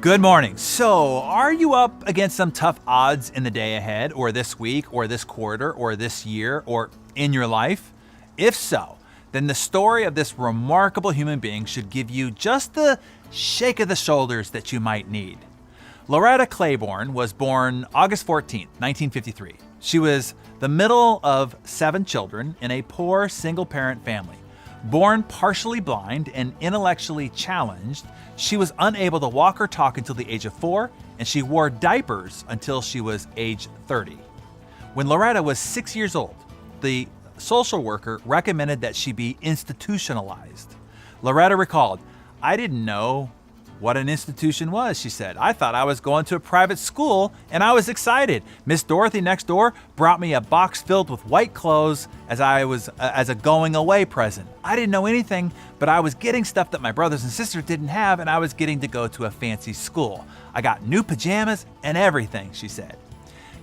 Good morning. So, are you up against some tough odds in the day ahead, or this week, or this quarter, or this year, or in your life? If so, then the story of this remarkable human being should give you just the shake of the shoulders that you might need. Loretta Claiborne was born August 14th, 1953. She was the middle of 7 children in a poor single-parent family. Born partially blind and intellectually challenged, she was unable to walk or talk until the age of 4, and she wore diapers until she was age 30. When Loretta was 6 years old, the social worker recommended that she be institutionalized. Loretta recalled, "I didn't know what an institution was," she said. "I thought I was going to a private school and I was excited. Miss Dorothy next door brought me a box filled with white clothes as a going away present. I didn't know anything, but I was getting stuff that my brothers and sisters didn't have, and I was getting to go to a fancy school. I got new pajamas and everything," she said.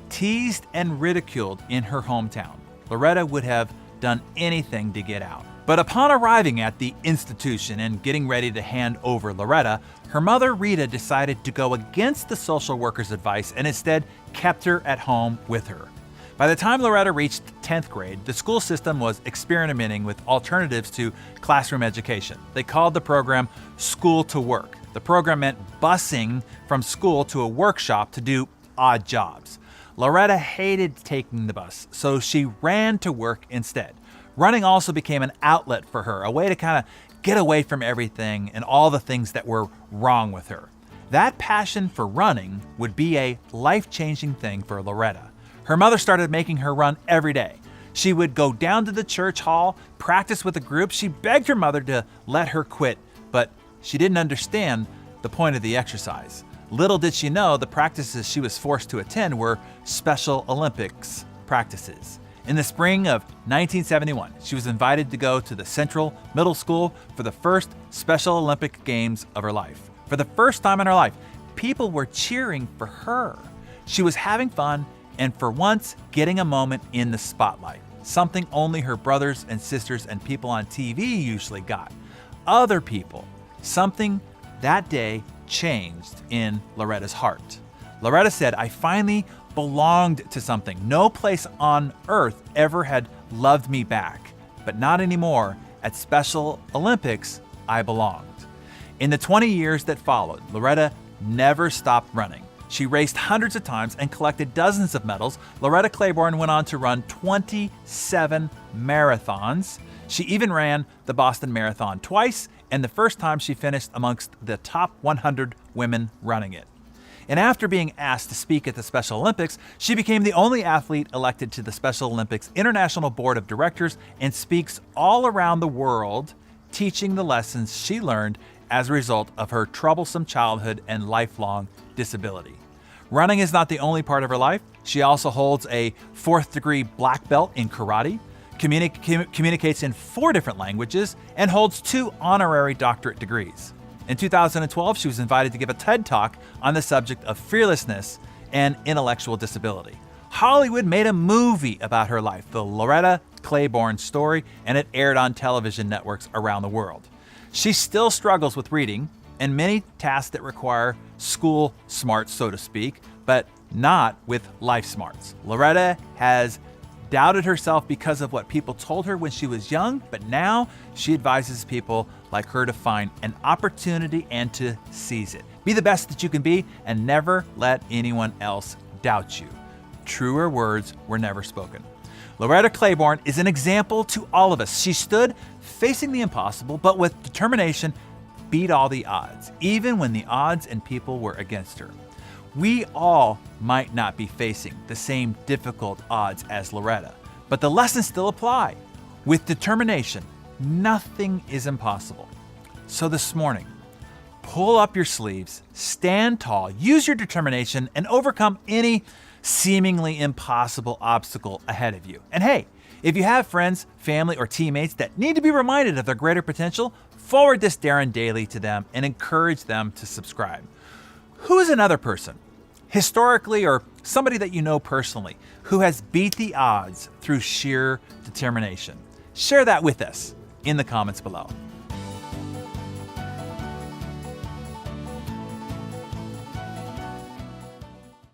Teased and ridiculed in her hometown, Loretta would have done anything to get out. But upon arriving at the institution and getting ready to hand over Loretta, her mother Rita decided to go against the social worker's advice and instead kept her at home with her. By the time Loretta reached 10th grade, the school system was experimenting with alternatives to classroom education. They called the program School to Work. The program meant busing from school to a workshop to do odd jobs. Loretta hated taking the bus, so she ran to work instead. Running also became an outlet for her, a way to kind of get away from everything and all the things that were wrong with her. That passion for running would be a life-changing thing for Loretta. Her mother started making her run every day. She would go down to the church hall, practice with a group. She begged her mother to let her quit, but she didn't understand the point of the exercise. Little did she know the practices she was forced to attend were Special Olympics practices. In the spring of 1971, she was invited to go to the Central Middle School for the first Special Olympic Games of her life. For the first time in her life, people were cheering for her. She was having fun and for once getting a moment in the spotlight, something only her brothers and sisters and people on TV usually got. Other people, something that day changed in Loretta's heart. Loretta said, "I finally belonged to something. No place on earth ever had loved me back, but not anymore. At Special Olympics, I belonged." In the 20 years that followed, Loretta never stopped running. She raced hundreds of times and collected dozens of medals. Loretta Claiborne went on to run 27 marathons. She even ran the Boston Marathon twice, and the first time she finished amongst the top 100 women running it. And after being asked to speak at the Special Olympics, she became the only athlete elected to the Special Olympics International Board of Directors and speaks all around the world, teaching the lessons she learned as a result of her troublesome childhood and lifelong disability. Running is not the only part of her life. She also holds a 4th-degree black belt in karate, communicates in 4 different languages, and holds 2 honorary doctorate degrees. In 2012, she was invited to give a TED Talk on the subject of fearlessness and intellectual disability. Hollywood made a movie about her life, the Loretta Claiborne story, and it aired on television networks around the world. She still struggles with reading and many tasks that require school smarts, so to speak, but not with life smarts. Loretta has doubted herself because of what people told her when she was young, but now she advises people like her to find an opportunity and to seize it. Be the best that you can be and never let anyone else doubt you. Truer words were never spoken. Loretta Claiborne is an example to all of us. She stood facing the impossible, but with determination, beat all the odds, even when the odds and people were against her. We all might not be facing the same difficult odds as Loretta, but the lessons still apply. With determination, nothing is impossible. So this morning, pull up your sleeves, stand tall, use your determination, and overcome any seemingly impossible obstacle ahead of you. And hey, if you have friends, family, or teammates that need to be reminded of their greater potential, forward this Darren daily to them and encourage them to subscribe. Who is another person, historically or somebody that you know personally, who has beat the odds through sheer determination? Share that with us in the comments below.